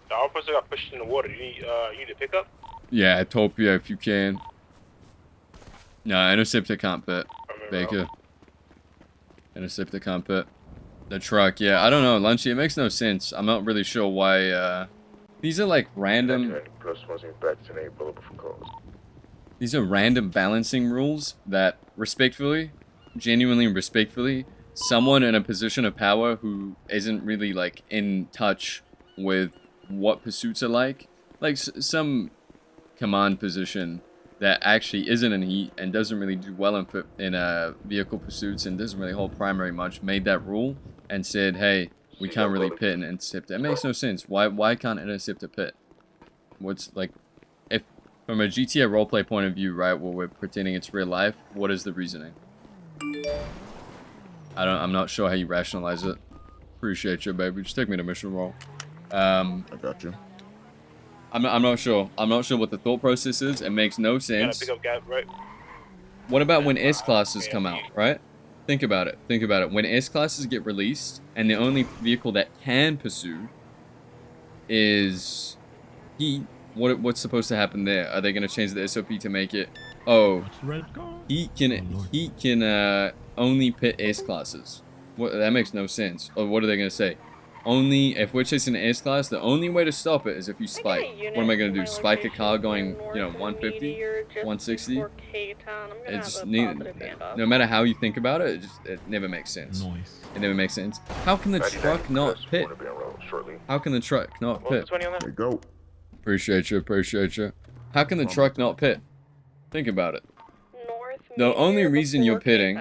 The officer got pushed in the water. You need to pick up? Yeah, Topia if you can. No, Interceptor can't pit. Baker. Interceptor can't pit. The truck, yeah, I don't know, Lunchy, it makes no sense. I'm not really sure why, these are like random... These are random balancing rules that, respectfully, genuinely respectfully, someone in a position of power who isn't really, like, in touch with what pursuits are like some command position that actually isn't in heat and doesn't really do well in vehicle pursuits and doesn't really hold primary much, made that rule and said, hey, we can't really pit and intercept it. It makes no sense. Why can't intercept a pit? What's, like, if, from a GTA roleplay point of view, right, where we're pretending it's real life, what is the reasoning? I'm not sure how you rationalize it. Appreciate you, baby. Just take me to mission roll. I got you. I'm not sure. I'm not sure what the thought process is. It makes no sense. You gotta pick up Gab, right? What about when S-classes come out, right? Think about it. Think about it. When S-classes get released, and the only vehicle that can pursue is heat, what's supposed to happen there? Are they going to change the SOP to make it, oh, heat can only pit S-classes? That makes no sense. Or what are they going to say? Only, if we're chasing an S-class, the only way to stop it is if you spike. What am I going to do? Spike a car going, you know, 150? 160? It's no matter how you think about it, it never makes sense. It never makes sense. How can the truck not pit? How can the truck not pit? There you go. Appreciate you, appreciate you. How can the truck not pit? Think about it. The only reason you're pitting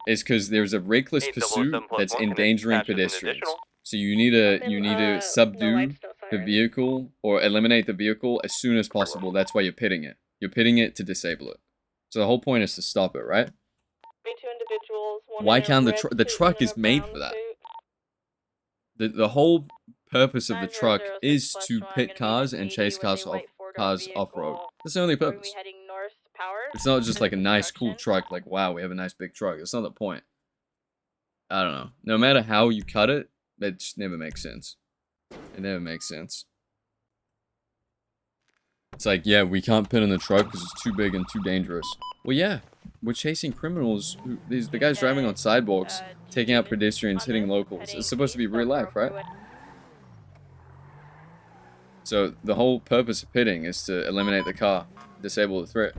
is because there's a reckless pursuit that's endangering pedestrians. So you need to subdue the vehicle or eliminate the vehicle as soon as possible. That's why you're pitting it. You're pitting it to disable it. So the whole point is to stop it, right? Why can't the truck is made for that? The whole purpose of the truck is to pit cars and chase cars off-road. That's the only purpose. It's not just like a nice, cool truck, like, wow, we have a nice big truck. That's not the point. I don't know. No matter how you cut it, it just never makes sense. It never makes sense. It's like, yeah, we can't pit in the truck because it's too big and too dangerous. Well, yeah, we're chasing criminals. The guys driving on sidewalks, taking out pedestrians, hitting locals. It's supposed to be real life, right? So the whole purpose of pitting is to eliminate the car, disable the threat.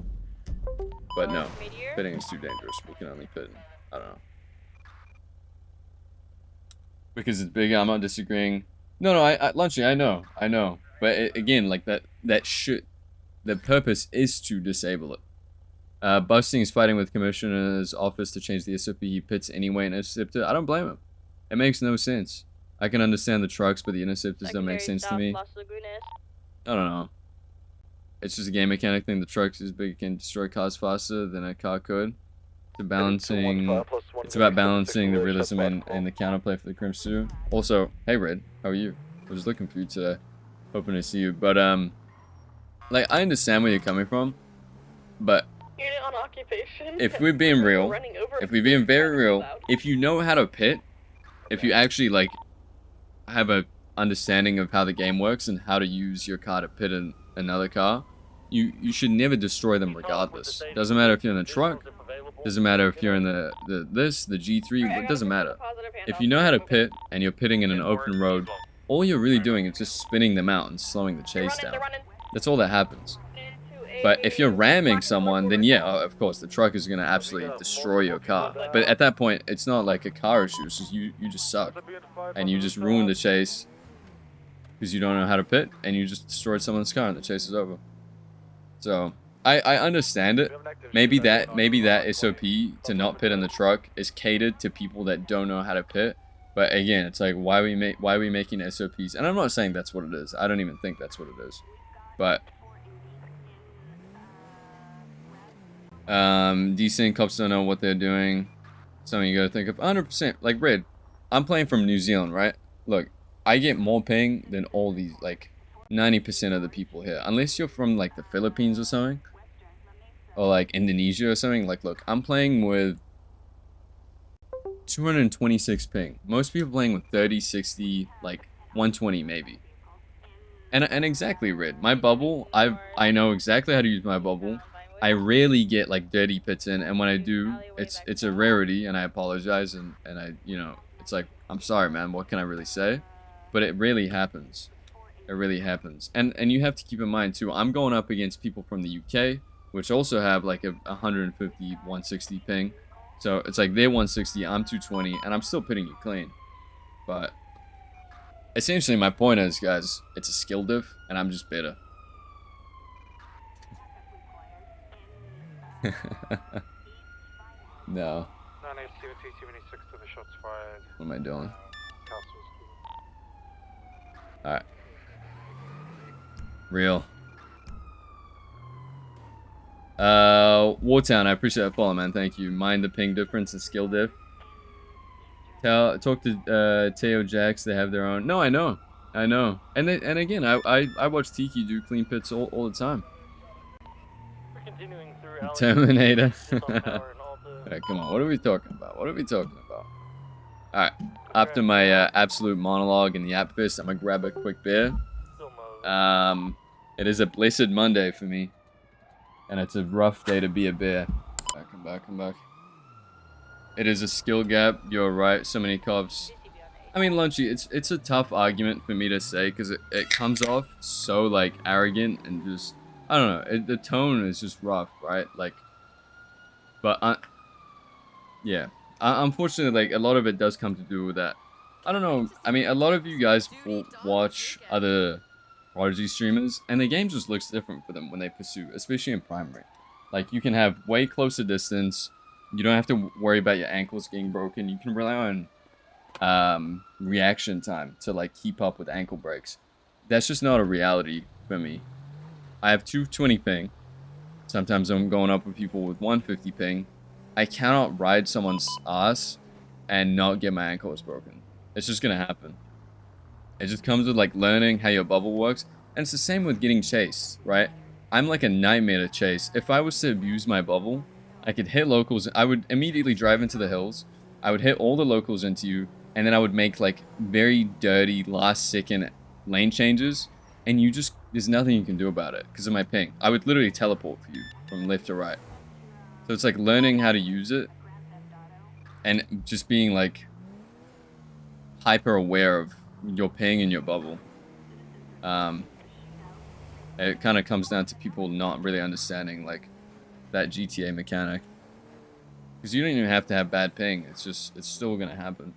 But no, pitting is too dangerous. We can only pit. I don't know. Because it's bigger, I'm not disagreeing. No, Lunchy, I know. But again, like the purpose is to disable it. Busting is fighting with Commissioner's office to change the SOP. He pits anyway and interceptor. I don't blame him. It makes no sense. I can understand the trucks, but the interceptors don't make sense to me. I don't know. It's just a game mechanic thing. The trucks is big, can destroy cars faster than a car could. It's about balancing the realism and the counterplay for the Crim Suit. Also, hey Red, how are you? I was looking for you today, hoping to see you. But like, I understand where you're coming from, but if we're being real, if we're being very real, if you know how to pit, if you actually like have a understanding of how the game works and how to use your car to pit in another car, you should never destroy them regardless. Doesn't matter if you're in the truck. Doesn't matter if you're in the G3, it doesn't matter. If you know how to pit, and you're pitting in an open road, all you're really doing is just spinning them out and slowing the chase down. That's all that happens. But if you're ramming someone, then yeah, of course, the truck is going to absolutely destroy your car. But at that point, it's not like a car issue, it's just you just suck. And you just ruined the chase because you don't know how to pit, and you just destroyed someone's car and the chase is over. So I understand it. Maybe that SOP to not pit in the truck is catered to people that don't know how to pit. But again, it's like, why are we making SOPs? And I'm not saying that's what it is. I don't even think that's what it is. But decent cops don't know what they're doing. Something you gotta think of. 100%. Like Red, I'm playing from New Zealand, right? Look, I get more ping than all these, like 90% of the people here. Unless you're from like the Philippines or something. Or like Indonesia or something. Like, look, I'm playing with 226 ping. Most people playing with 30, 60, like 120 maybe. And exactly, Red. My bubble, I know exactly how to use my bubble. I rarely get like dirty pits in, and when I do, it's a rarity, and I apologize, and I, you know, it's like, I'm sorry, man. What can I really say? But it really happens. It really happens. And you have to keep in mind too, I'm going up against people from the UK, which also have like a 150, 160 ping. So it's like they're 160, I'm 220, and I'm still pitting you clean. But essentially my point is, guys, it's a skill diff, and I'm just better. No. What am I doing? Alright. Real. Wartown, I appreciate that follow, man. Thank you. Mind the ping difference and skill diff. Talk to Teo Jax. They have their own. No, I know. And again, I watch Tiki do clean pits all the time. Terminator. Alright, come on. What are we talking about? Alright. After my absolute monologue in the app fist, I'm gonna grab a quick beer. It is a blessed Monday for me. And it's a rough day to be a bear. Come back. It is a skill gap. You're right. So many cops. I mean, Lunchy, it's a tough argument for me to say because it comes off so, like, arrogant and just... I don't know. The tone is just rough, right? Like... But, yeah. Unfortunately, like, a lot of it does come to do with that. I don't know. I mean, a lot of you guys will watch other Prodigy streamers, and the game just looks different for them when they pursue, especially in primary. Like, you can have way closer distance. You don't have to worry about your ankles getting broken. You can rely on reaction time to, like, keep up with ankle breaks. That's just not a reality for me. I have 220 ping. Sometimes I'm going up with people with 150 ping. I cannot ride someone's ass and not get my ankles broken. It's just gonna happen. It just comes with, like, learning how your bubble works. And it's the same with getting chased, right? I'm like a nightmare to chase. If I was to abuse my bubble, I could hit locals. I would immediately drive into the hills. I would hit all the locals into you. And then I would make, like, very dirty last-second lane changes. And you just... There's nothing you can do about it because of my ping. I would literally teleport for you from left to right. So it's like learning how to use it. And just being, like, hyper aware of your ping and your bubble. It kind of comes down to people not really understanding, like, that GTA mechanic. Because you don't even have to have bad ping. It's still gonna happen.